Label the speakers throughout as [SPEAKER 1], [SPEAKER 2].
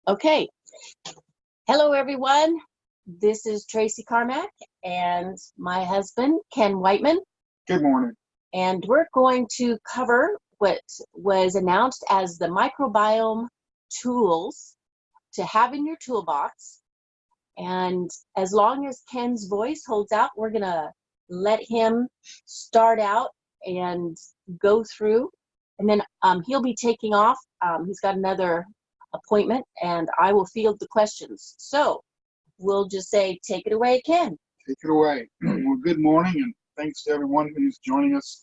[SPEAKER 1] Okay. Hello, everyone. This is Tracy Carmack and my husband, Ken Wightman.
[SPEAKER 2] Good morning.
[SPEAKER 1] And we're going to cover what was announced as the microbiome tools to have in your toolbox. And as long as Ken's voice holds out, we're going to let him start out and go through. And then he'll be taking off. He's got another appointment, and I will field the questions. So we'll just say, take it away, Ken.
[SPEAKER 2] Take it away. Well, good morning, and thanks to everyone who's joining us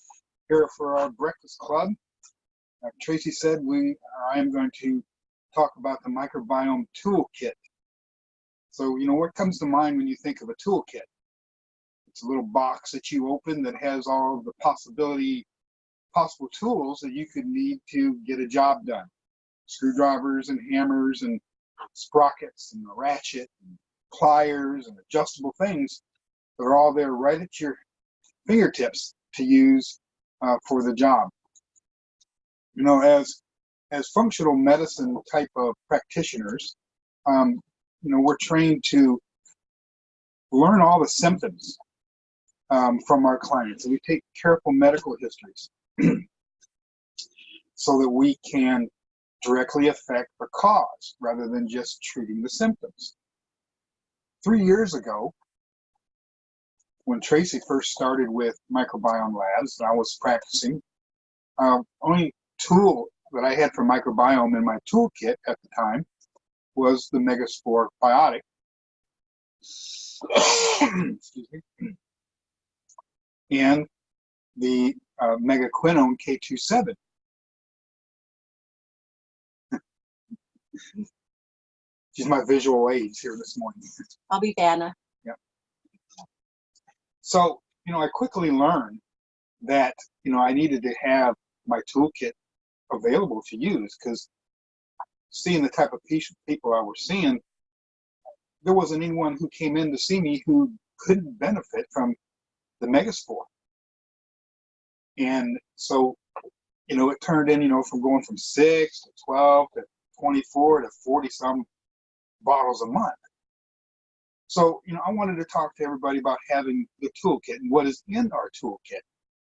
[SPEAKER 2] here for our breakfast club. Like Tracy said, I am going to talk about the microbiome toolkit. So, what comes to mind when you think of a toolkit? It's a little box that you open that has all of the possible tools that you could need to get a job done. Screwdrivers and hammers and sprockets and a ratchet and pliers and adjustable things that are all there right at your fingertips to use for the job. As functional medicine type of practitioners, we're trained to learn all the symptoms from our clients, and we take careful medical histories so that we can directly affect the cause rather than just treating the symptoms. 3 years ago, when Tracy first started with Microbiome Labs and I was practicing, only tool that I had for microbiome in my toolkit at the time was the Megaspore biotic. Excuse me. And the Megaquinone K27. She's my visual aids here this morning.
[SPEAKER 1] I'll be Vanna.
[SPEAKER 2] Yeah. So, I quickly learned that, I needed to have my toolkit available to use, because seeing the type of people I was seeing, there wasn't anyone who came in to see me who couldn't benefit from the Megaspore. And so, it turned in, from going from 6 to 12 to 24 to 40 some bottles a month. So, I wanted to talk to everybody about having the toolkit and what is in our toolkit,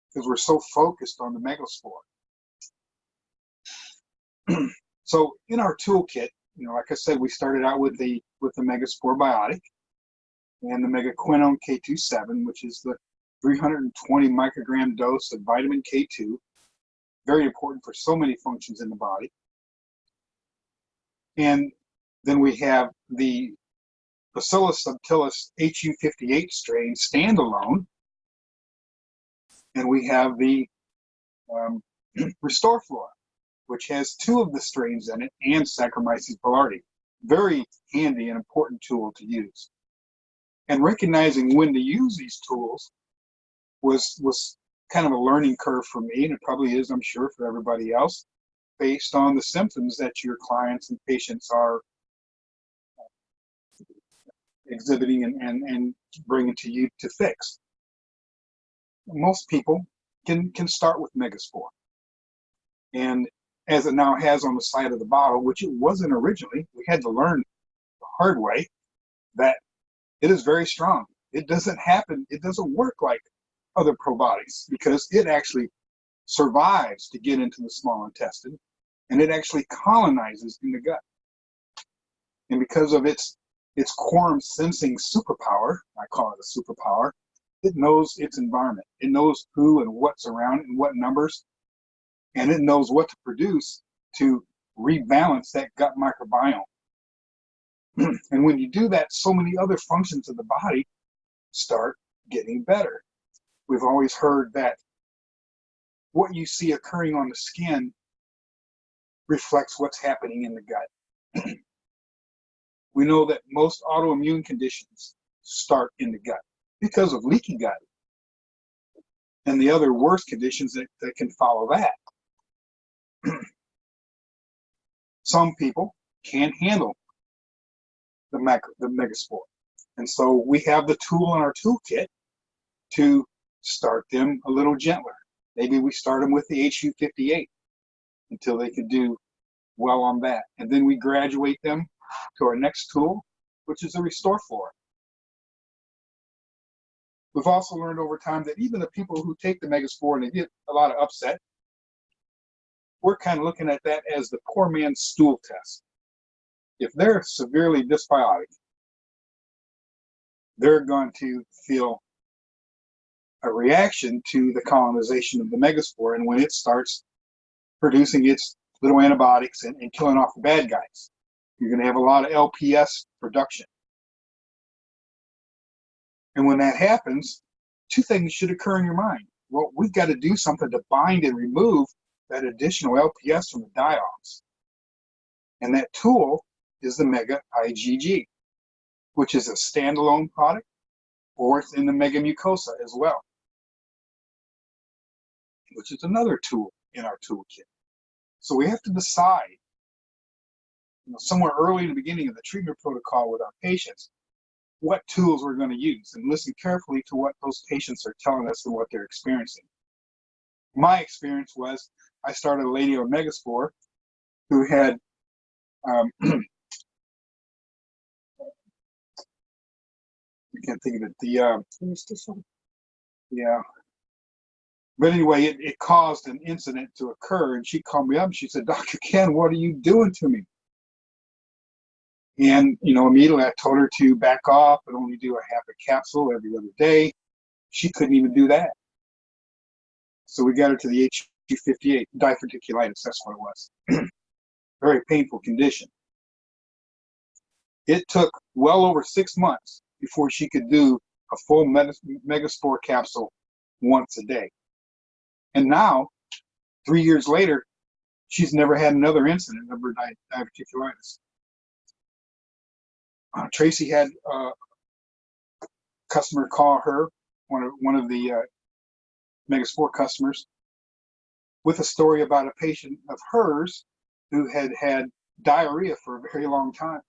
[SPEAKER 2] because we're so focused on the Megaspore. So in our toolkit, like I said, we started out with the Megaspore biotic and the Megaquinone K27, which is the 320 microgram dose of vitamin K2, very important for so many functions in the body. And then we have the Bacillus subtilis HU58 strain standalone, and we have the Restore Flora, which has 2 of the strains in it, and Saccharomyces boulardii. Very handy and important tool to use. And recognizing when to use these tools was kind of a learning curve for me, and it probably is, I'm sure, for everybody else, based on the symptoms that your clients and patients are exhibiting and bringing to you to fix. Most people can start with Megaspore. And as it now has on the side of the bottle, which it wasn't originally, we had to learn the hard way that it is very strong. It doesn't work like other probiotics, because it actually survives to get into the small intestine, and it actually colonizes in the gut. And because of its quorum sensing superpower, I call it a superpower, it knows its environment. It knows who and what's around and what numbers, and it knows what to produce to rebalance that gut microbiome. And when you do that, so many other functions of the body start getting better. We've always heard that what you see occurring on the skin reflects what's happening in the gut. We know that most autoimmune conditions start in the gut because of leaky gut and the other worse conditions that can follow that. Some people can't handle the Megaspore, and so we have the tool in our toolkit to start them a little gentler. Maybe we start them with the HU58 until they can do well on that, and then we graduate them to our next tool, which is the Restore Flora. We've also learned over time that even the people who take the Megaspore and they get a lot of upset, we're kind of looking at that as the poor man's stool test. If they're severely dysbiotic, they're going to feel a reaction to the colonization of the Megaspore, and when it starts producing its little antibiotics and killing off the bad guys, you're going to have a lot of LPS production. And when that happens, two things should occur in your mind. Well, we've got to do something to bind and remove that additional LPS from the die-offs. And that tool is the Mega IgG, which is a standalone product, or it's in the Mega Mucosa as well, which is another tool in our toolkit. So we have to decide, somewhere early in the beginning of the treatment protocol with our patients, what tools we're going to use, and listen carefully to what those patients are telling us and what they're experiencing. My experience was I started a lady on Megaspore who had I can't think of it, yeah. But anyway, it caused an incident to occur, and she called me up and she said, "Dr. Ken, what are you doing to me?" And, immediately I told her to back off and only do a half a capsule every other day. She couldn't even do that. So we got her to the HU58, diverticulitis, that's what it was. Very painful condition. It took well over 6 months before she could do a full Megaspore capsule once a day. And now, 3 years later, she's never had another incident of her diverticulitis. Tracy had a customer call her, one of the Megaspore customers, with a story about a patient of hers who had had diarrhea for a very long time.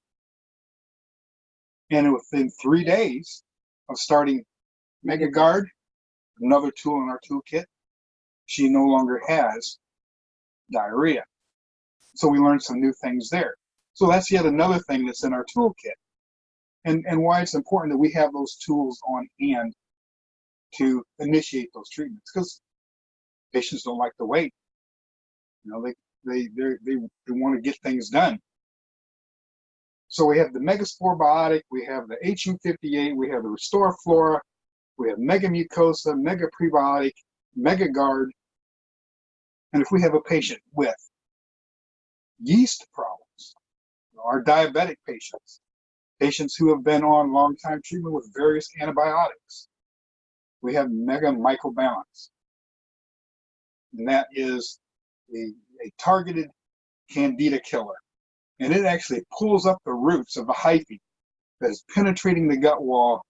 [SPEAKER 2] And within 3 days of starting MegaGuard, another tool in our toolkit, she no longer has diarrhea. So we learned some new things there. So that's yet another thing that's in our toolkit. And why it's important that we have those tools on hand to initiate those treatments, because patients don't like to wait. They want to get things done. So we have the Megaspore biotic, we have the HU58, we have the Restore Flora, we have Mega Mucosa, Mega Prebiotic, MegaGuard. And if we have a patient with yeast problems, our diabetic patients who have been on long-time treatment with various antibiotics, we have Mega Microbalance. And that is a targeted candida killer. And it actually pulls up the roots of the hyphae that is penetrating the gut wall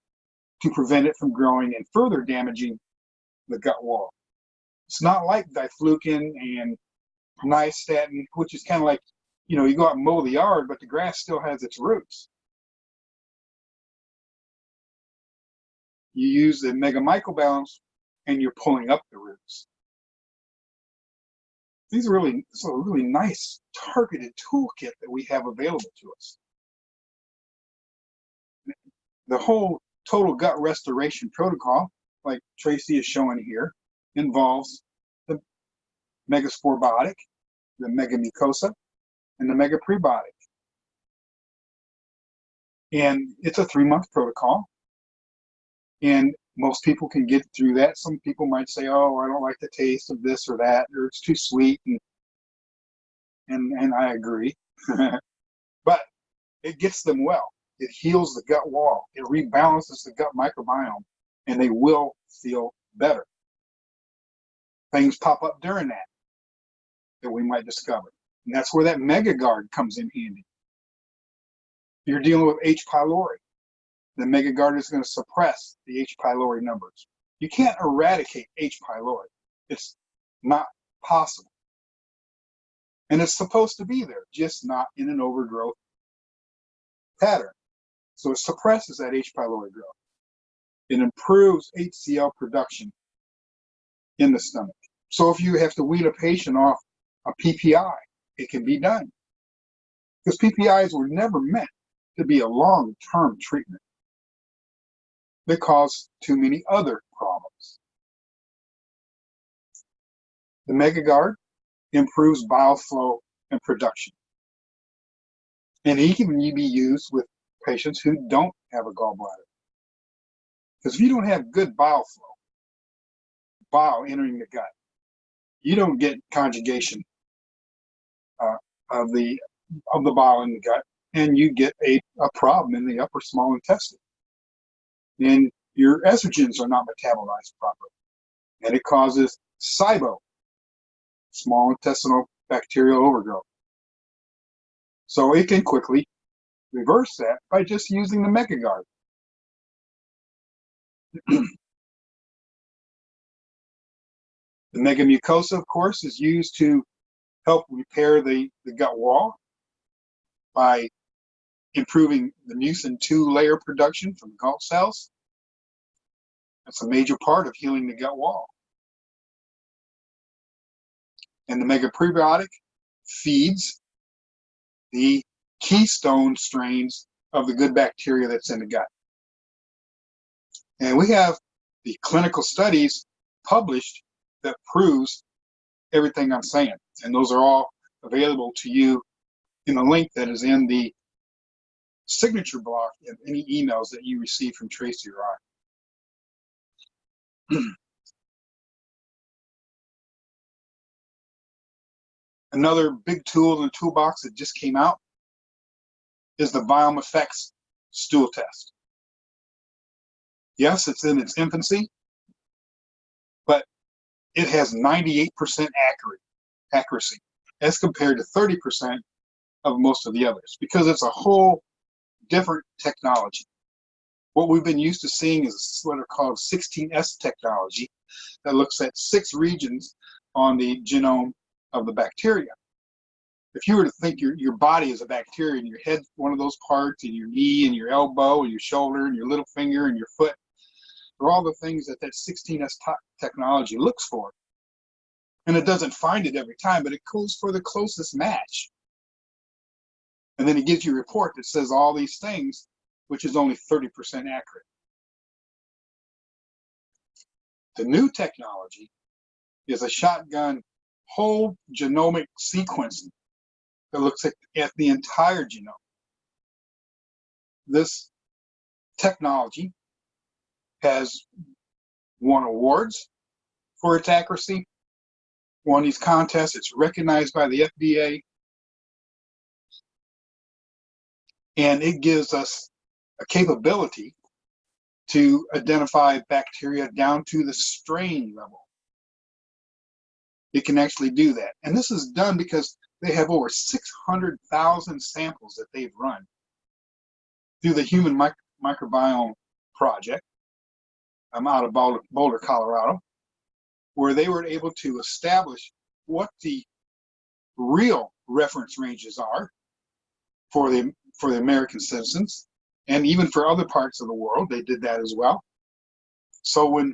[SPEAKER 2] to prevent it from growing and further damaging the gut wall. It's not like diflucan and nystatin, which is kind of like, you go out and mow the yard, but the grass still has its roots. You use the Mega Microbalance and you're pulling up the roots. These are really nice targeted toolkit that we have available to us. The whole total gut restoration protocol, like Tracy is showing here, involves the Megaspore biotic, the Mega Mucosa, and the Mega Prebiotic. And it's a 3-month protocol. And most people can get through that. Some people might say, "Oh, I don't like the taste of this or that, or it's too sweet," and I agree. But it gets them well. It heals the gut wall. It rebalances the gut microbiome, and they will feel better. Things pop up during that we might discover. And that's where that MegaGuard comes in handy. You're dealing with H. pylori. The MegaGuard is going to suppress the H. pylori numbers. You can't eradicate H. pylori. It's not possible. And it's supposed to be there, just not in an overgrowth pattern. So it suppresses that H. pylori growth. It improves HCl production in the stomach. So if you have to wean a patient off a PPI, it can be done. because PPIs were never meant to be a long-term treatment. They cause too many other problems. The MegaGuard improves bile flow and production. And it can be used with patients who don't have a gallbladder. Because if you don't have good bile flow, bile entering the gut, you don't get conjugation of the bile in the gut, and you get a problem in the upper small intestine. And your estrogens are not metabolized properly, and it causes SIBO, small intestinal bacterial overgrowth. So it can quickly reverse that by just using the MegaGuard. The Megamucosa, of course, is used to help repair the gut wall by improving the mucin 2 layer production from gut cells. That's a major part of healing the gut wall. And the Megaprebiotic feeds the keystone strains of the good bacteria that's in the gut. And we have the clinical studies published that proves everything I'm saying. And those are all available to you in the link that is in the signature block of any emails that you receive from Tracy or I. Another big tool in the toolbox that just came out is the Biome Effects Stool Test. Yes, it's in its infancy, but it has 98% accuracy as compared to 30% of most of the others, because it's a whole different technology. What we've been used to seeing is what are called 16S technology that looks at 6 regions on the genome of the bacteria. If you were to think your body is a bacteria, and your head one of those parts, and your knee and your elbow and your shoulder and your little finger and your foot are all the things that 16S technology looks for. And it doesn't find it every time, but it goes for the closest match. And then it gives you a report that says all these things, which is only 30% accurate. The new technology is a shotgun whole genomic sequencing that looks at the entire genome. This technology has won awards for its accuracy, won these contests. It's recognized by the FDA, and it gives us a capability to identify bacteria down to the strain level. It can actually do that. And this is done because they have over 600,000 samples that they've run through the Human Microbiome Project out of Boulder, Colorado, where they were able to establish what the real reference ranges are for the American citizens, and even for other parts of the world. They did that as well. So when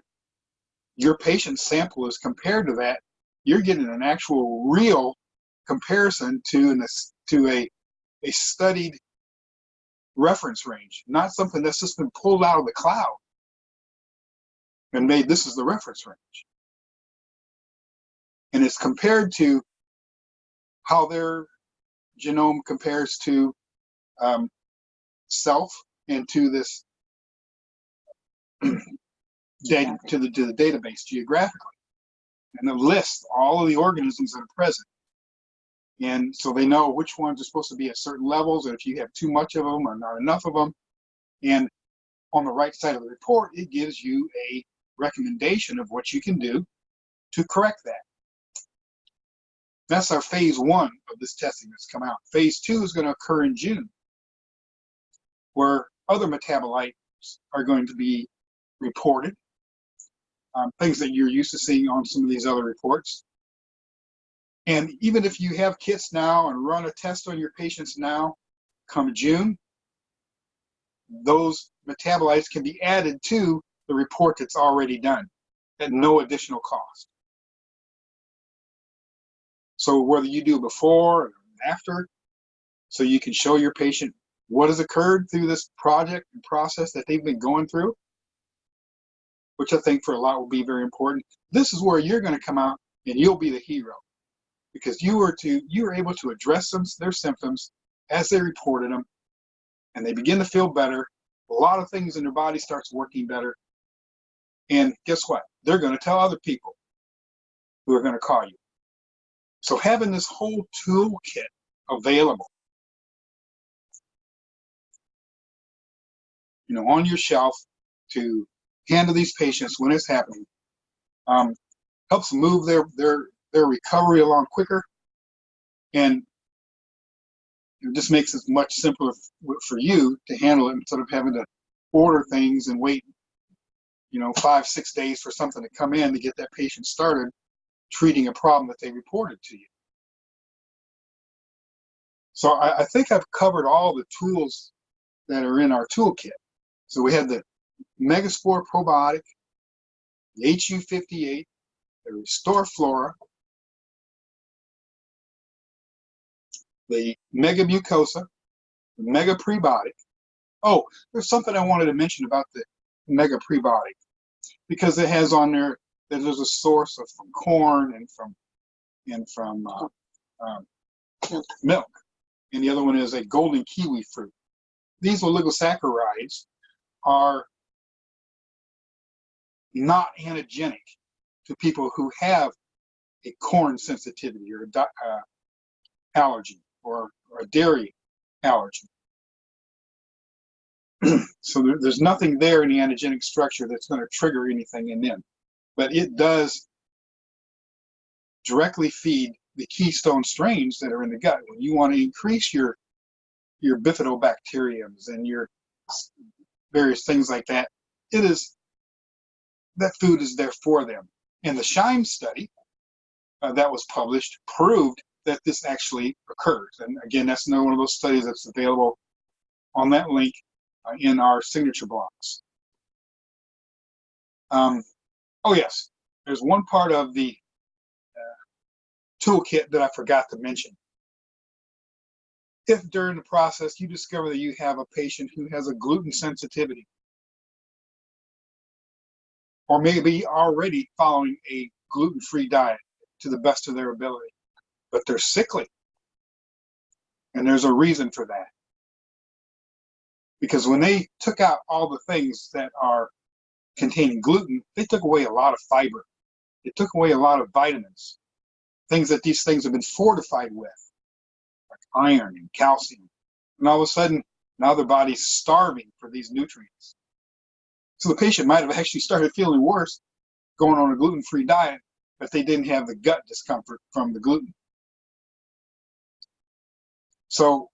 [SPEAKER 2] your patient's sample is compared to that, you're getting an actual real comparison to a studied reference range, not something that's just been pulled out of the cloud and made this is the reference range. And it's compared to how their genome compares to self and to this data, to the database geographically, and it lists all of the organisms that are present. And so they know which ones are supposed to be at certain levels, and if you have too much of them or not enough of them. And on the right side of the report, it gives you a recommendation of what you can do to correct that. That's our phase 1 of this testing that's come out. Phase 2 is going to occur in June, where other metabolites are going to be reported, things that you're used to seeing on some of these other reports. And even if you have kits now and run a test on your patients now, come June, those metabolites can be added to the report that's already done at no additional cost. So whether you do before or after, so you can show your patient what has occurred through this project and process that they've been going through, which I think for a lot will be very important. This is where you're going to come out and you'll be the hero, because you were able to address their symptoms as they reported them, and they begin to feel better. A lot of things in their body starts working better. And guess what? They're going to tell other people who are going to call you. So having this whole toolkit available, on your shelf to handle these patients when it's happening, helps move their recovery along quicker, and it just makes it much simpler for you to handle it instead of having to order things and wait 5-6 days for something to come in to get that patient started treating a problem that they reported to you. So I think I've covered all the tools that are in our toolkit. So we had the Megaspore probiotic, the HU58, the Restore Flora, the Mega Mucosa, the Mega Prebiotic. Oh, there's something I wanted to mention about the Mega Prebiotic, because it has on there that there's a source from corn and from milk, and the other one is a golden kiwi fruit. These oligosaccharides are not antigenic to people who have a corn sensitivity or allergy or a dairy allergy. So there's nothing there in the antigenic structure that's going to trigger anything in them. But it does directly feed the keystone strains that are in the gut. When you want to increase your bifidobacteriums and your various things like that, that food is there for them. And the SHINE study that was published proved that this actually occurs. And again, that's another one of those studies that's available on that link in our signature blocks. Oh yes, there's one part of the toolkit that I forgot to mention. If during the process you discover that you have a patient who has a gluten sensitivity, or maybe already following a gluten-free diet to the best of their ability, but they're sickly, and there's a reason for that. Because when they took out all the things that are containing gluten, they took away a lot of fiber. It took away a lot of vitamins, things that these things have been fortified with, like iron and calcium. And all of a sudden, now their body's starving for these nutrients. So the patient might have actually started feeling worse going on a gluten-free diet, but they didn't have the gut discomfort from the gluten. So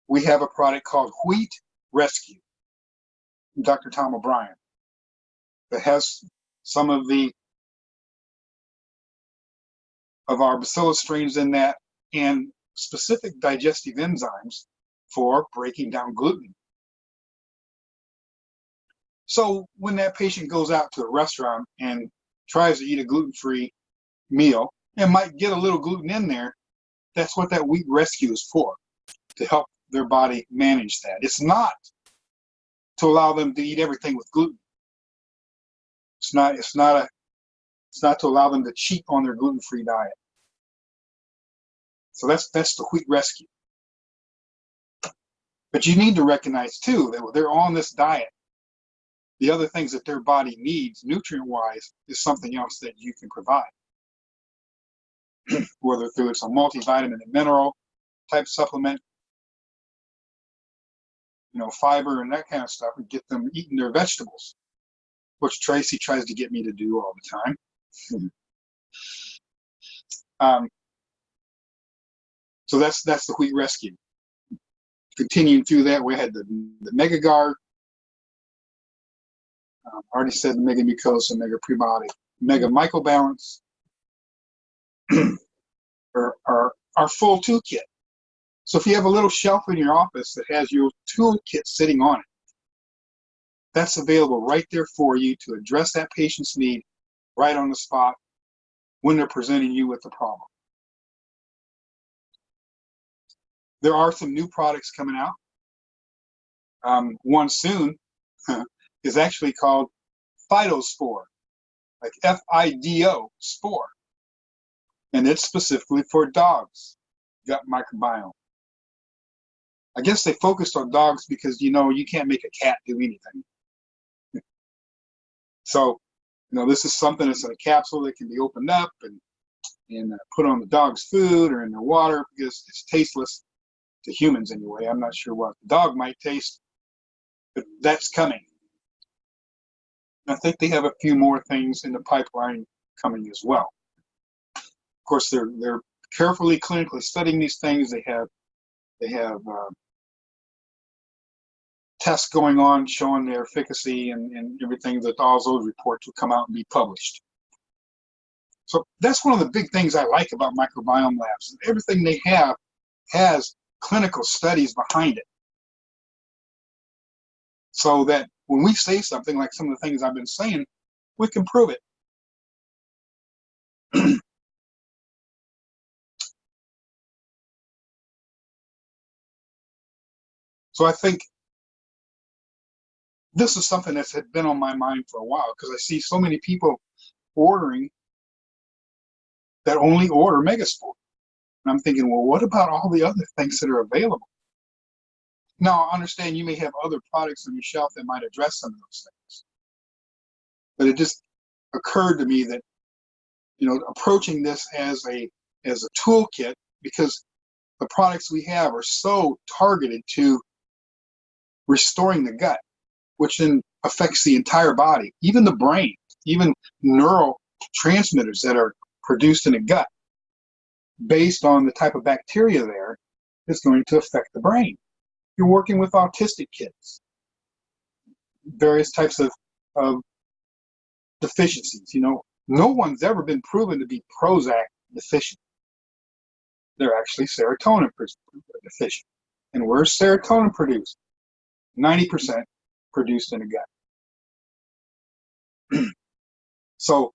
[SPEAKER 2] we have a product called Wheat Rescue from Dr. Tom O'Brien that has some of our bacillus strains in that, and specific digestive enzymes for breaking down gluten. So when that patient goes out to a restaurant and tries to eat a gluten-free meal and might get a little gluten in there, that's what that Wheat Rescue is for, to help their body manage that. It's not to allow them to eat everything with gluten. It's not to allow them to cheat on their gluten-free diet. So that's the Wheat Rescue. But you need to recognize too that when they're on this diet, the other things that their body needs nutrient-wise is something else that you can provide. Whether through it's a multivitamin and mineral type supplement, fiber and that kind of stuff, and get them eating their vegetables, which Tracy tries to get me to do all the time. So that's the Wheat Rescue. Continuing through that, we had the Mega Guard. I already said the Mega Mucosa, Mega Prebiotic, Mega Microbalance, our full toolkit. So if you have a little shelf in your office that has your toolkit sitting on it, that's available right there for you to address that patient's need right on the spot when they're presenting you with the problem. There are some new products coming out. One soon is actually called Phytospore, like F-I-D-O, spore. And it's specifically for dogs' gut microbiome. I guess they focused on dogs because, you know, you can't make a cat do anything. So, you know, this is something that's in a capsule that can be opened up and put on the dog's food or in their water, because it's tasteless to humans anyway. I'm not sure what the dog might taste, but that's coming. I think they have a few more things in the pipeline coming as well. Of course, they're carefully clinically studying these things. They have tests going on showing their efficacy and everything, that all those reports will come out and be published. So that's one of the big things I like about microbiome labs. Everything they have has clinical studies behind it. So that when we say something like some of the things I've been saying, we can prove it. So I think this is something that's had been on my mind for a while, because I see so many people ordering that only order Megaspore. And I'm thinking, well, what about all the other things that are available? Now, I understand you may have other products on your shelf that might address some of those things. But it just occurred to me that, you know, approaching this as a toolkit, because the products we have are so targeted to restoring the gut, which then affects the entire body, even the brain, even neurotransmitters that are produced in the gut based on the type of bacteria there is going to affect the brain. You're working with autistic kids, various types of deficiencies. You know, no one's ever been proven to be Prozac deficient. They're actually serotonin deficient. And where's serotonin produced? 90% produced in the gut. So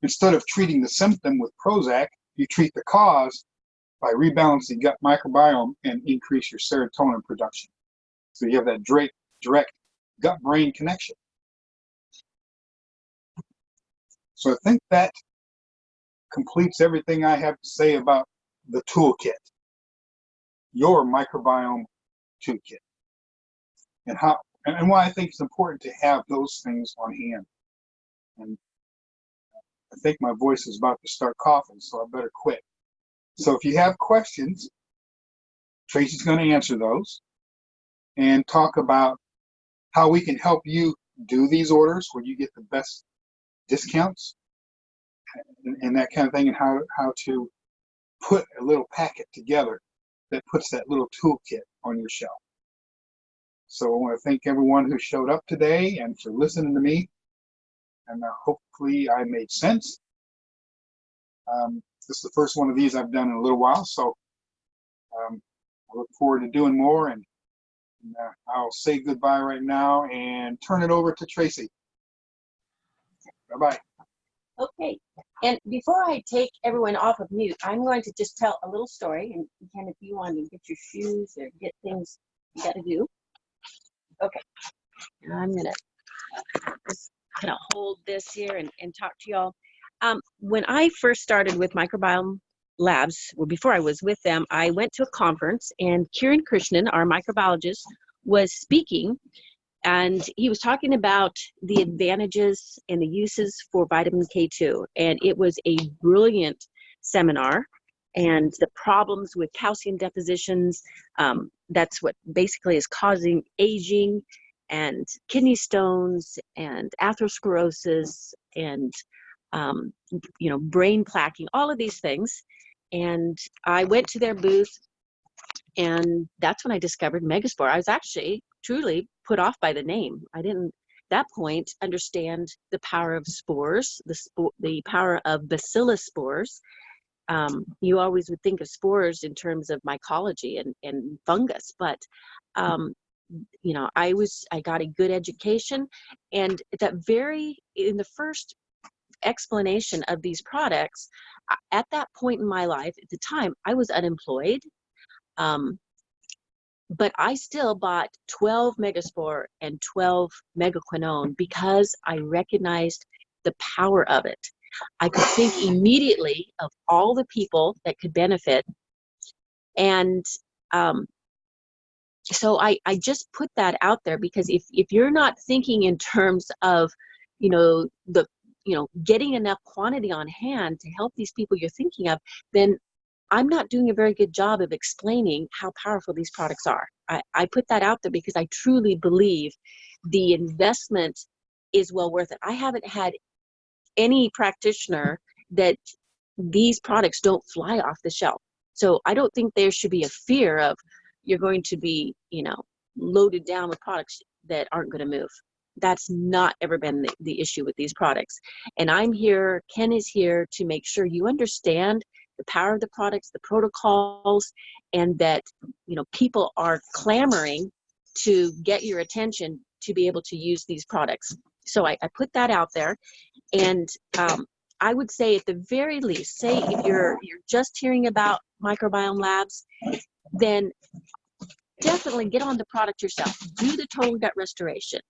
[SPEAKER 2] instead of treating the symptom with Prozac, you treat the cause by rebalancing gut microbiome and increase your serotonin production. So you have that direct gut-brain connection. So I think that completes everything I have to say about the toolkit, your microbiome toolkit, and why I think it's important to have those things on hand. And I think my voice is about to start coughing, so I better quit. So if you have questions, Tracy's going to answer those and talk about how we can help you do these orders where you get the best discounts and that kind of thing, and how to put a little packet together that puts that little toolkit on your shelf. So I want to thank everyone who showed up today and for listening to me, and hopefully I made sense. This is the first one of these I've done in a little while, so I look forward to doing more, and I'll say goodbye right now and turn it over to Tracy. Bye-bye.
[SPEAKER 1] Okay, and before I take everyone off of mute, I'm going to just tell a little story, and Ken, if you want to get your shoes or get things you got to do. Okay, and I'm going to just kind of hold this here and talk to y'all. When I first started with Microbiome Labs, well, before I was with them, I went to a conference, and Kiran Krishnan, our microbiologist, was speaking, and he was talking about the advantages and the uses for vitamin K2, and it was a brilliant seminar, and the problems with calcium depositions, that's what basically is causing aging and kidney stones and atherosclerosis and you know, brain plaquing, all of these things. And I went to their booth, and that's when I discovered Megaspore. I was actually truly put off by the name. I didn't, at that point, understand the power of spores, the power of bacillus spores. You always would think of spores in terms of mycology and fungus, but you know, I got a good education, and in the first explanation of these products, at that point in my life, at the time, I was unemployed. But I still bought 12 Megaspore and 12 Megaquinone because I recognized the power of it. I could think immediately of all the people that could benefit. And so I just put that out there because if you're not thinking in terms of, getting enough quantity on hand to help these people you're thinking of, then I'm not doing a very good job of explaining how powerful these products are. I put that out there because I truly believe the investment is well worth it. I haven't had any practitioner that these products don't fly off the shelf. So I don't think there should be a fear of you're going to be, loaded down with products that aren't going to move. That's not ever been the issue with these products. And I'm here, Ken is here to make sure you understand the power of the products, the protocols, and that, people are clamoring to get your attention to be able to use these products. So I put that out there. And I would say at the very least, say if you're just hearing about microbiome labs, then definitely get on the product yourself. Do the total gut restoration.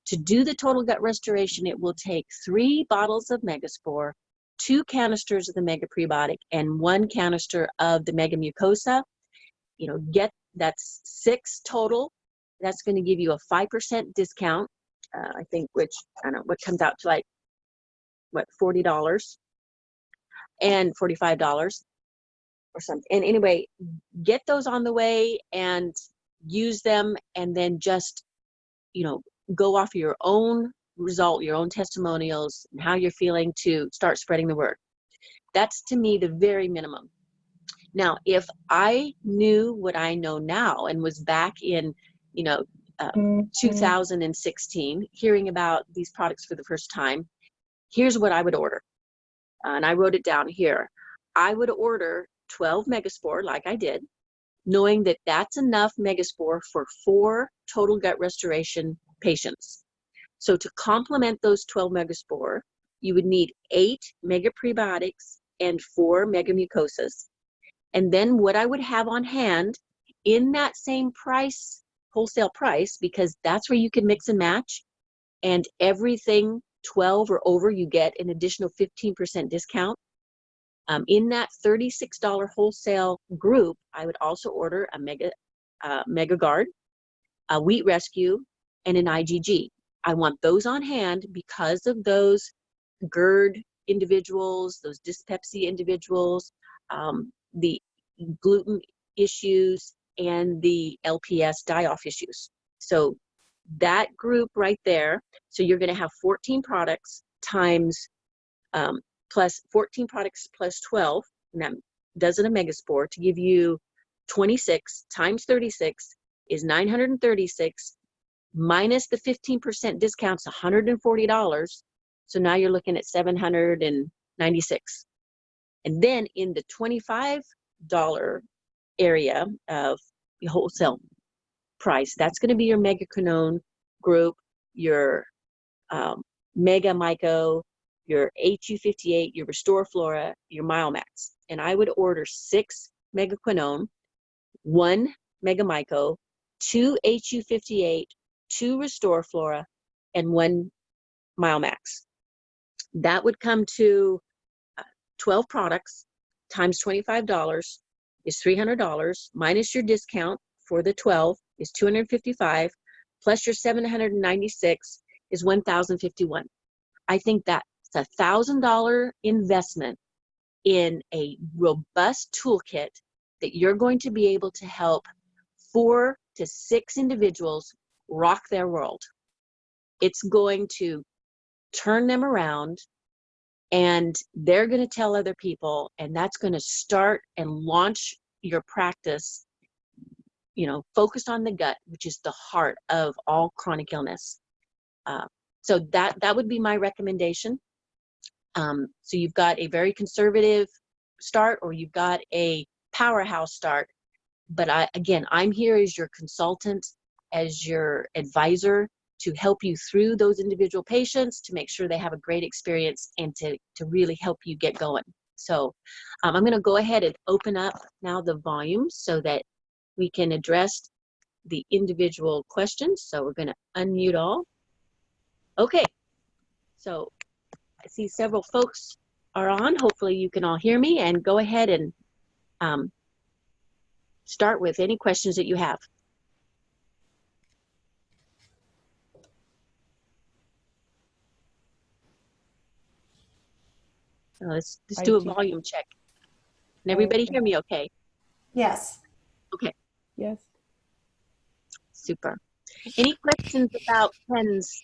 [SPEAKER 1] To do the total gut restoration, it will take 3 bottles of Megaspore, 2 canisters of the Mega Prebiotic, and 1 canister of the Mega Mucosa. That's 6 total. That's going to give you a 5% discount. I think, which I don't know what comes out to like $40 and $45 or something. And anyway, get those on the way and use them, and then just go off your own result, your own testimonials, and how you're feeling to start spreading the word. That's to me the very minimum. Now, if I knew what I know now and was back in 2016 hearing about these products for the first time, here's what I would order. And I wrote it down here. I would order 12 Megaspore like I did, knowing that that's enough Megaspore for 4 total gut restoration patients. So to complement those 12 Megaspore, you would need 8 Mega Prebiotics and 4 Mega Mucosas. And then what I would have on hand in that same price, wholesale price, because that's where you can mix and match, and everything 12 or over, you get an additional 15% discount. In that $36 wholesale group, I would also order a Mega Guard, a Wheat Rescue, and an IgG. I want those on hand because of those GERD individuals, those dyspepsia individuals, the gluten issues, and the LPS die-off issues. So that group right there, so you're going to have 14 products times plus 14 products plus 12, and that does it a Megaspore, to give you 26 times 36 is 936, minus the 15% discounts, $140. So now you're looking at $796. And then in the $25 area of the wholesale price, that's going to be your Megaquinone group, your Mega Myco, your HU58, your Restore Flora, your Myomax. And I would order 6 Megaquinone, 1 Mega Myco, 2 HU58, 2 Restore Flora, and 1 Myomax. That would come to 12 products times $25 is $300, minus your discount for the 12 is $255, plus your $796 is $1,051. I think that's a $1,000 investment in a robust toolkit that you're going to be able to help 4 to 6 individuals rock their world. It's going to turn them around, and they're going to tell other people, and that's going to start and launch your practice, focused on the gut, which is the heart of all chronic illness. So that would be my recommendation. So you've got a very conservative start, or you've got a powerhouse start. But I'm here as your consultant, as your advisor, to help you through those individual patients, to make sure they have a great experience, and to really help you get going. So I'm going to go ahead and open up now the volume so that we can address the individual questions. So we're going to unmute all. Okay, so I see several folks are on. Hopefully you can all hear me, and go ahead and start with any questions that you have. So let's do a volume check. Can everybody hear me okay?
[SPEAKER 3] Yes.
[SPEAKER 1] Okay.
[SPEAKER 4] Yes.
[SPEAKER 1] Super. Any questions about Ken's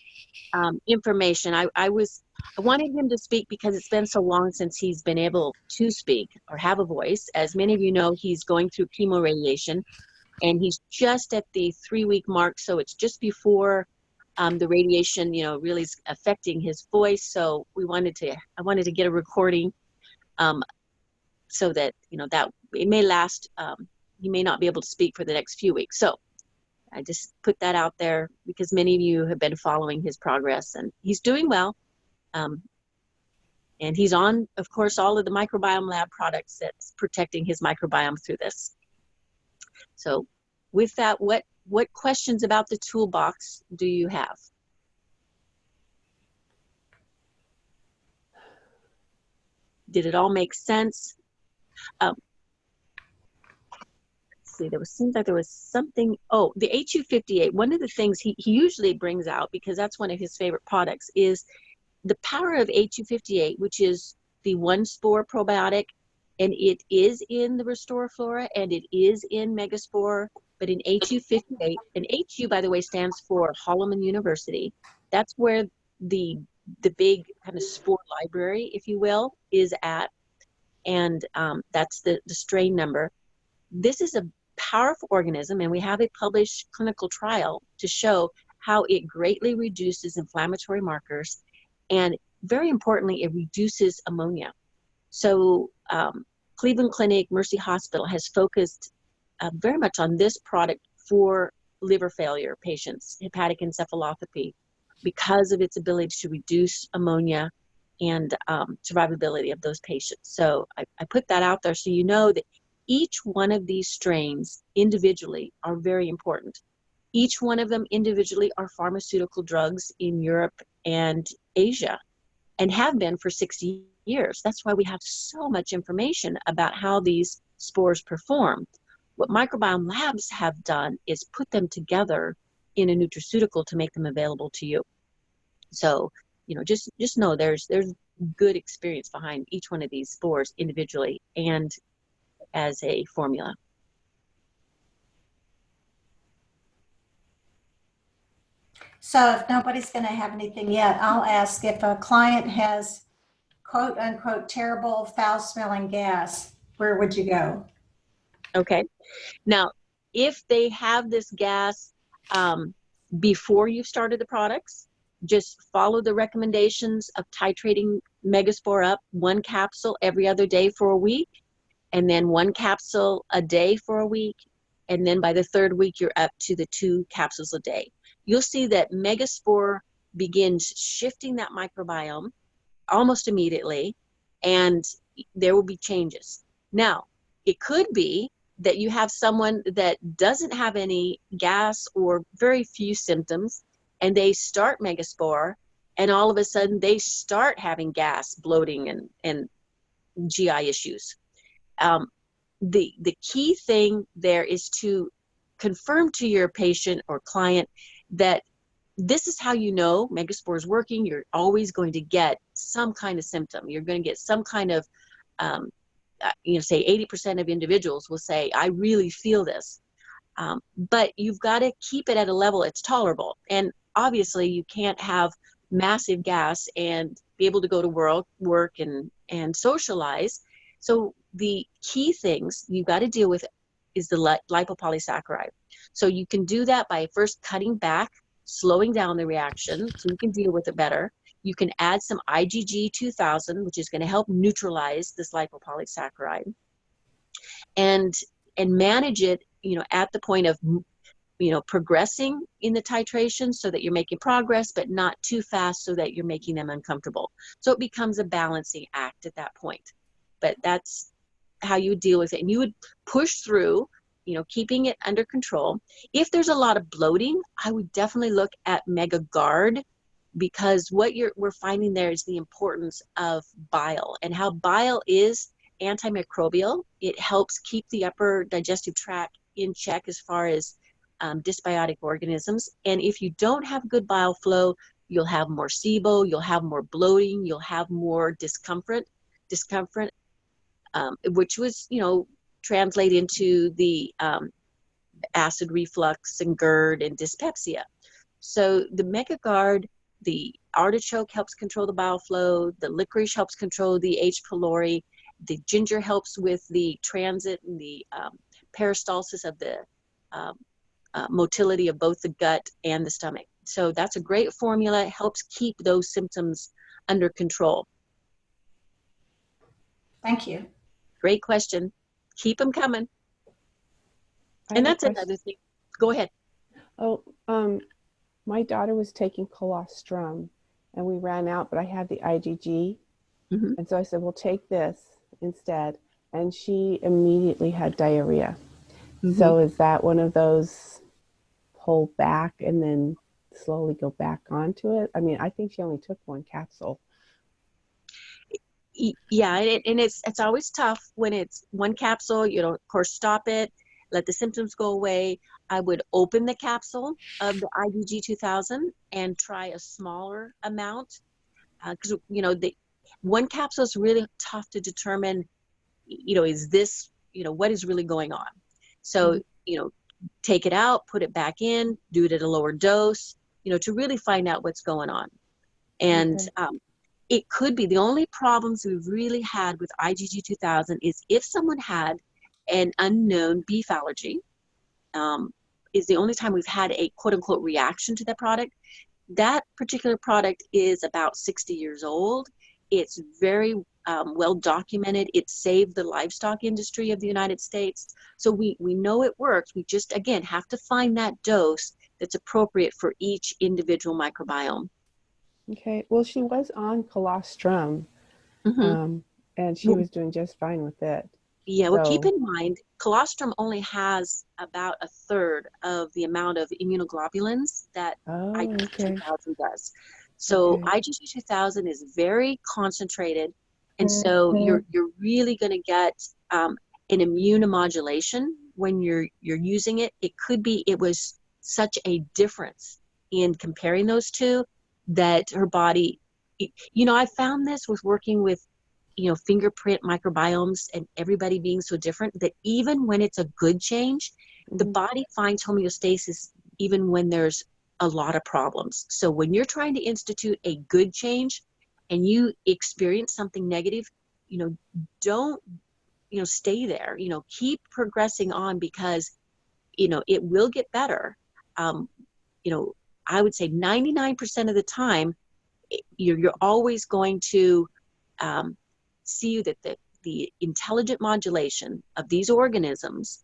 [SPEAKER 1] information? I wanted him to speak because it's been so long since he's been able to speak or have a voice. As many of you know, he's going through chemoradiation, and he's just at the 3-week mark, so it's just before the radiation, you know, really is affecting his voice. So I wanted to get a recording so that, you know, that it may last, he may not be able to speak for the next few weeks. So I just put that out there because many of you have been following his progress, and he's doing well. And he's on, of course, all of the Microbiome Lab products that's protecting his microbiome through this. So with that, what questions about the toolbox do you have? Did it all make sense? Let's see, seems like there was something. Oh, the HU58, one of the things he usually brings out, because that's one of his favorite products, is the power of HU58, which is the one spore probiotic, and it is in the Restore Flora and it is in Megaspore, but in HU58, and HU, by the way, stands for Holloman University. That's where the big kind of spore library, if you will, is at, and that's the strain number. This is a powerful organism, and we have a published clinical trial to show how it greatly reduces inflammatory markers, and very importantly, it reduces ammonia. So Cleveland Clinic, Mercy Hospital has focused very much on this product for liver failure patients, hepatic encephalopathy, because of its ability to reduce ammonia and survivability of those patients. So I put that out there so you know that each one of these strains individually are very important. Each one of them individually are pharmaceutical drugs in Europe and Asia, and have been for 60 years. That's why we have so much information about how these spores perform. What Microbiome Labs have done is put them together in a nutraceutical to make them available to you. So, you know, just know there's good experience behind each one of these spores individually and as a formula.
[SPEAKER 3] So if nobody's going to have anything yet, I'll ask if a client has quote unquote terrible foul smelling gas, where would you go?
[SPEAKER 1] Okay. Now, if they have this gas before you've started the products, just follow the recommendations of titrating Megaspore up 1 capsule every other day for a week, and then 1 capsule a day for a week. And then by the 3rd week, you're up to the 2 capsules a day. You'll see that Megaspore begins shifting that microbiome almost immediately, and there will be changes. Now, it could be that you have someone that doesn't have any gas or very few symptoms, and they start Megaspore, and all of a sudden they start having gas, bloating, and GI issues. The key thing there is to confirm to your patient or client that this is how you know Megaspore is working. You're always going to get some kind of symptom. You're going to get some kind of, you know, say 80% of individuals will say, I really feel this. But you've got to keep it at a level it's tolerable. And obviously you can't have massive gas and be able to go to work and socialize. So the key things you've got to deal with is the lipopolysaccharide. So you can do that by first cutting back, slowing down the reaction so you can deal with it better. You can add some IgG 2000, which is going to help neutralize this lipopolysaccharide, and manage it, you know, at the point of, you know, progressing in the titration so that you're making progress, but not too fast so that you're making them uncomfortable. So it becomes a balancing act at that point. But that's how you would deal with it. And you would push through keeping it under control. If there's a lot of bloating, I would definitely look at Mega Guard, because what we're finding there is the importance of bile, and how bile is antimicrobial. It helps keep the upper digestive tract in check as far as dysbiotic organisms. And if you don't have good bile flow, you'll have more SIBO, you'll have more bloating, you'll have more discomfort, which was, translate into the acid reflux and GERD and dyspepsia. So the MegaGuard, the artichoke helps control the bile flow, the licorice helps control the H. pylori, the ginger helps with the transit and the peristalsis of the motility of both the gut and the stomach. So that's a great formula. It helps keep those symptoms under control.
[SPEAKER 3] Thank you.
[SPEAKER 1] Great question. Keep them coming. And that's another thing. Go ahead.
[SPEAKER 4] Oh, my daughter was taking colostrum and we ran out, but I had the IgG.
[SPEAKER 1] Mm-hmm.
[SPEAKER 4] And so I said, well, take this instead. And she immediately had diarrhea. Mm-hmm. So is that one of those pull back and then slowly go back onto it? I mean, I think she only took one capsule.
[SPEAKER 1] Yeah, and it's always tough when it's one capsule. Of course, stop it, let the symptoms go away. I would open the capsule of the IgG 2000 and try a smaller amount, because the one capsule is really tough to determine. Is this what is really going on? So take it out, put it back in, do it at a lower dose, to really find out what's going on. And it could be the only problems we've really had with IgG 2000 is if someone had an unknown beef allergy, is the only time we've had a quote unquote reaction to that product. That particular product is about 60 years old. It's very well documented. It saved the livestock industry of the United States. So we know it works. We just, again, have to find that dose that's appropriate for each individual microbiome.
[SPEAKER 4] Okay. Well, she was on colostrum,
[SPEAKER 1] Mm-hmm.
[SPEAKER 4] and she was doing just fine with it.
[SPEAKER 1] Yeah, well, keep in mind, colostrum only has about a third of the amount of immunoglobulins that IgG 2000 does. So IgG 2000 is very concentrated, and so you're really going to get an immunomodulation when you're using it. It could be it was such a difference in comparing those two that her body, I found this with working with fingerprint microbiomes and everybody being so different, that even when it's a good change, the body finds homeostasis even when there's a lot of problems. So when you're trying to institute a good change and you experience something negative, don't, stay there, keep progressing on, because, it will get better. I would say 99% of the time, you're always going to see that the intelligent modulation of these organisms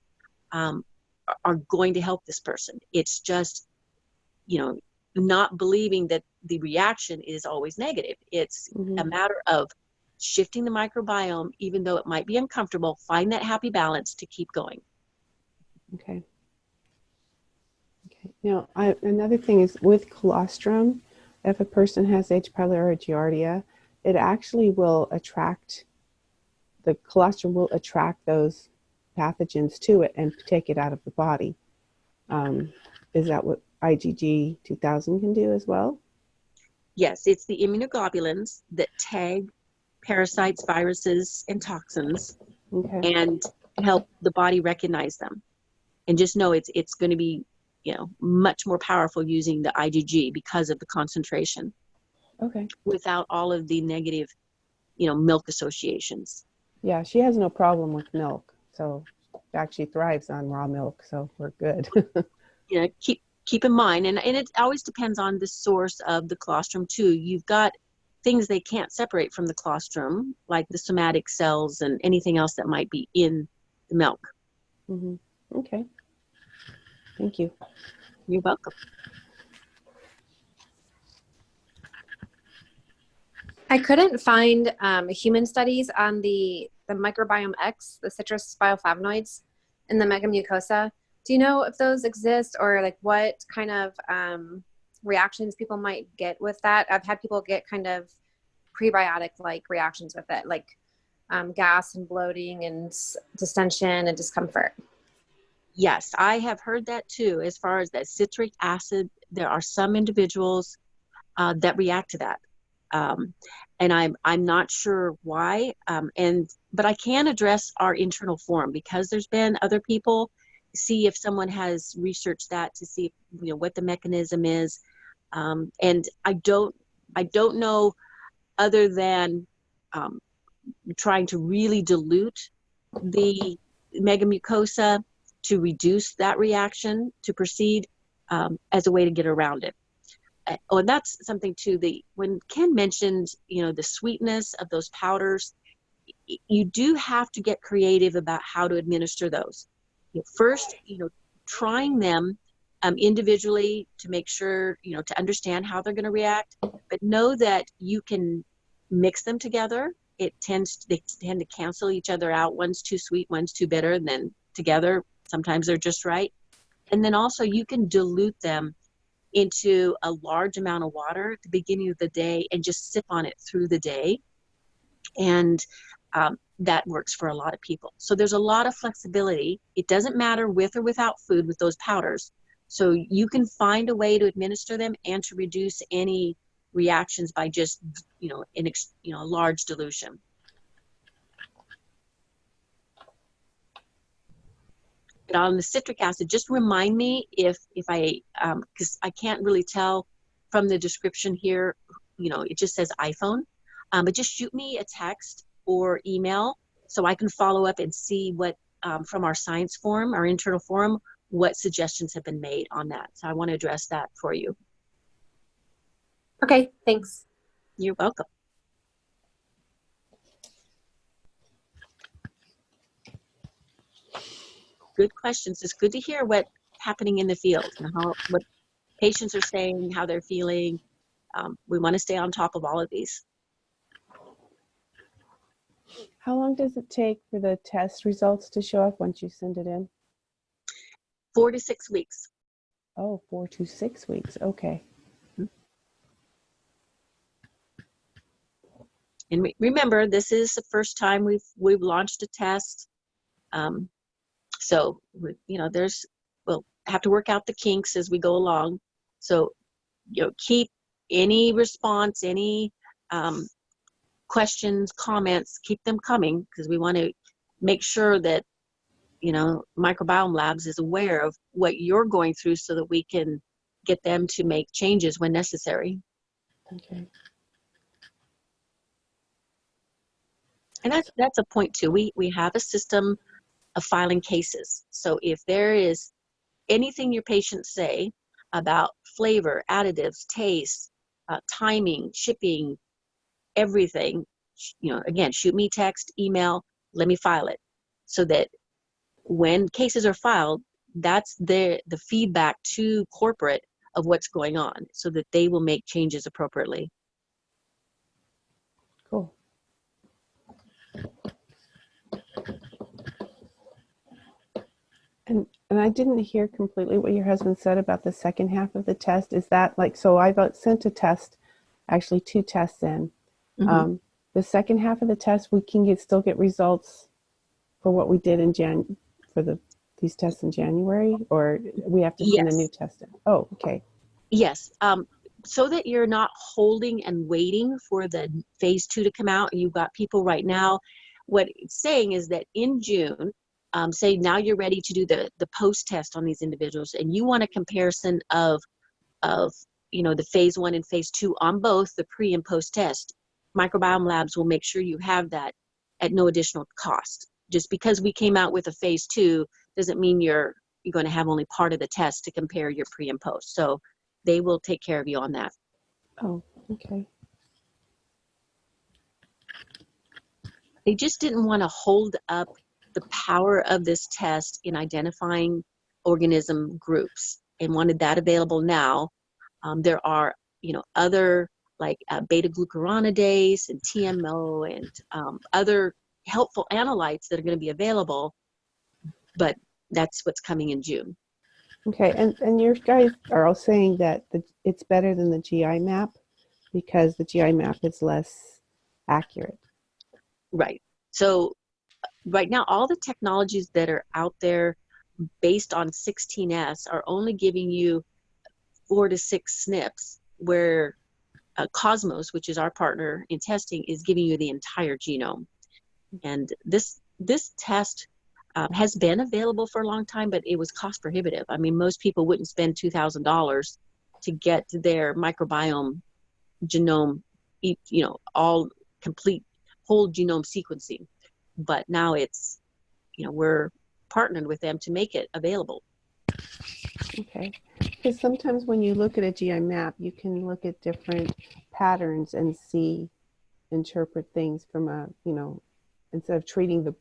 [SPEAKER 1] are going to help this person. It's just, not believing that the reaction is always negative. It's a matter of shifting the microbiome, even though it might be uncomfortable, find that happy balance to keep going.
[SPEAKER 4] Okay. Now, another thing is with colostrum, if a person has H. pylori or Giardia, it actually will attract, the colostrum will attract those pathogens to it and take it out of the body. Is that what IgG 2000 can do as well?
[SPEAKER 1] Yes, it's the immunoglobulins that tag parasites, viruses, and toxins, and help the body recognize them. And just know it's going to be, much more powerful using the IgG because of the concentration.
[SPEAKER 4] Okay.
[SPEAKER 1] Without all of the negative, milk associations.
[SPEAKER 4] Yeah, she has no problem with milk. So, in fact, she thrives on raw milk. So we're good.
[SPEAKER 1] Keep in mind, and it always depends on the source of the colostrum too. You've got things they can't separate from the colostrum, like the somatic cells and anything else that might be in the milk.
[SPEAKER 4] Okay. Thank you.
[SPEAKER 1] You're welcome.
[SPEAKER 5] I couldn't find human studies on the microbiome X, the citrus bioflavonoids, in the megamucosa. Do you know if those exist, or like what kind of reactions people might get with that? I've had people get kind of prebiotic-like reactions with it, like gas and bloating and distension and discomfort.
[SPEAKER 1] Yes, I have heard that too. As far as that citric acid, there are some individuals that react to that, and I'm not sure why. But I can address our internal forum, because there's been other people, see if someone has researched that to see what the mechanism is, and I don't know, other than trying to really dilute the megamucosa to reduce that reaction to proceed, as a way to get around it. Oh, and that's something too. When Ken mentioned, the sweetness of those powders, you do have to get creative about how to administer those. First, trying them individually to make sure, to understand how they're going to react, but know that you can mix them together. They tend to cancel each other out. One's too sweet, one's too bitter, and then together, sometimes they're just right. And then also you can dilute them into a large amount of water at the beginning of the day and just sip on it through the day. And that works for a lot of people. So there's a lot of flexibility. It doesn't matter with or without food with those powders. So you can find a way to administer them and to reduce any reactions by just, a large dilution. But on the citric acid, just remind me if I, because I can't really tell from the description here, it just says iPhone, but just shoot me a text or email so I can follow up and see what, from our science forum, our internal forum, what suggestions have been made on that. So I want to address that for you.
[SPEAKER 5] Okay, thanks.
[SPEAKER 1] You're welcome. Good questions. It's good to hear what's happening in the field and what patients are saying, how they're feeling. We want to stay on top of all of these.
[SPEAKER 4] How long does it take for the test results to show up once you send it in?
[SPEAKER 1] 4 to 6 weeks.
[SPEAKER 4] Oh, 4 to 6 weeks. Okay.
[SPEAKER 1] And remember, this is the first time we've launched a test. So we'll have to work out the kinks as we go along. So, keep any response, any questions, comments, keep them coming, because we want to make sure that, Microbiome Labs is aware of what you're going through so that we can get them to make changes when necessary.
[SPEAKER 4] Okay.
[SPEAKER 1] And that's a point too. We have a system of filing cases. So if there is anything your patients say about flavor, additives, taste, timing, shipping, everything, again, shoot me text, email, let me file it, so that when cases are filed, that's the feedback to corporate of what's going on, so that they will make changes appropriately.
[SPEAKER 4] Cool. And I didn't hear completely what your husband said about the second half of the test. Is that so I've sent a test, actually 2 tests in.
[SPEAKER 1] Mm-hmm.
[SPEAKER 4] The second half of the test, we can still get results for what we did in these tests in January, or we have to send a new test in? Oh, okay.
[SPEAKER 1] Yes. So that you're not holding and waiting for the phase 2 to come out. You've got people right now. What it's saying is that in June, say now you're ready to do the post test on these individuals, and you want a comparison of the phase 1 and phase 2 on both the pre and post test. Microbiome Labs will make sure you have that at no additional cost. Just because we came out with a phase 2 doesn't mean you're going to have only part of the test to compare your pre and post. So they will take care of you on that.
[SPEAKER 4] Oh, okay.
[SPEAKER 1] They just didn't want to hold up the power of this test in identifying organism groups, and wanted that available now. There are, other like beta-glucuronidase and TMO and other helpful analytes that are going to be available, but that's what's coming in June.
[SPEAKER 4] Okay, and your guys are all saying that it's better than the GI map because the GI map is less accurate.
[SPEAKER 1] Right. So right now, all the technologies that are out there based on 16S are only giving you 4 to 6 SNPs, where Cosmos, which is our partner in testing, is giving you the entire genome. And this test has been available for a long time, but it was cost prohibitive. I mean, most people wouldn't spend $2,000 to get their microbiome genome, all complete whole genome sequencing. But now it's, we're partnered with them to make it available.
[SPEAKER 4] Okay, because sometimes when you look at a GI map, you can look at different patterns and interpret things from instead of treating the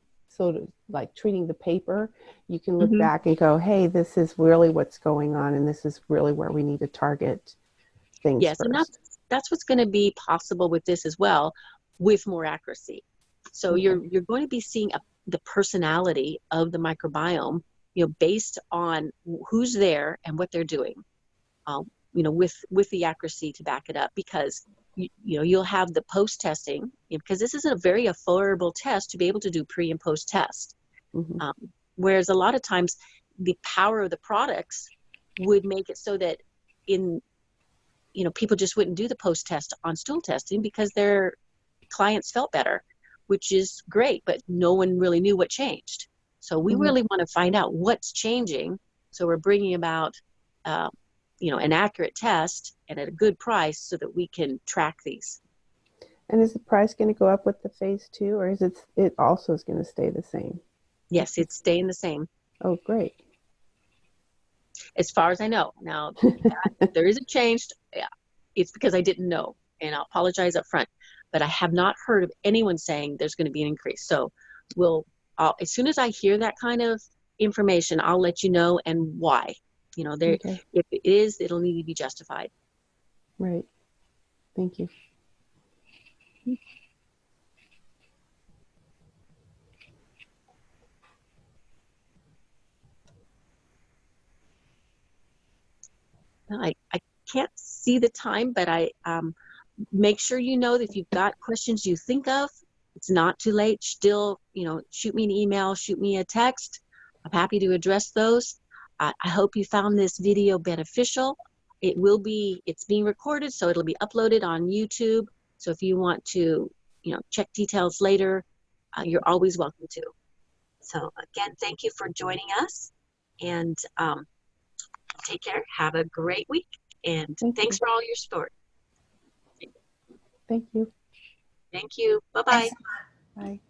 [SPEAKER 4] paper, you can look back and go, hey, this is really what's going on, and this is really where we need to target things
[SPEAKER 1] Yes,
[SPEAKER 4] first.
[SPEAKER 1] and that's what's going to be possible with this as well, with more accuracy. So
[SPEAKER 4] Okay.
[SPEAKER 1] you're going to be seeing the personality of the microbiome, based on who's there and what they're doing, with the accuracy to back it up, because you'll have the post testing, because this is a very affordable test to be able to do pre and post test. Whereas a lot of times the power of the products would make it so that people just wouldn't do the post test on stool testing because their clients felt better, which is great, but no one really knew what changed. So we really want to find out what's changing. So we're bringing about, an accurate test and at a good price so that we can track these.
[SPEAKER 4] And is the price going to go up with the phase 2, or is it also is going to stay the same?
[SPEAKER 1] Yes, it's staying the same.
[SPEAKER 4] Oh, great.
[SPEAKER 1] As far as I know. Now, there isn't changed. It's because I didn't know, and I'll apologize up front. But I have not heard of anyone saying there's going to be an increase. So as soon as I hear that kind of information, I'll let you know and why.
[SPEAKER 4] Okay.
[SPEAKER 1] If it is, it'll need to be justified.
[SPEAKER 4] Right. Thank you.
[SPEAKER 1] I can't see the time, but I make sure you know that if you've got questions you think of, it's not too late. Still, shoot me an email, shoot me a text. I'm happy to address those. I hope you found this video beneficial. It's being recorded, so it'll be uploaded on YouTube. So if you want to, check details later, you're always welcome to. So again, thank you for joining us, and take care. Have a great week, and thanks for all your support.
[SPEAKER 4] Thank you.
[SPEAKER 1] Thank you. Bye-bye.
[SPEAKER 4] Bye.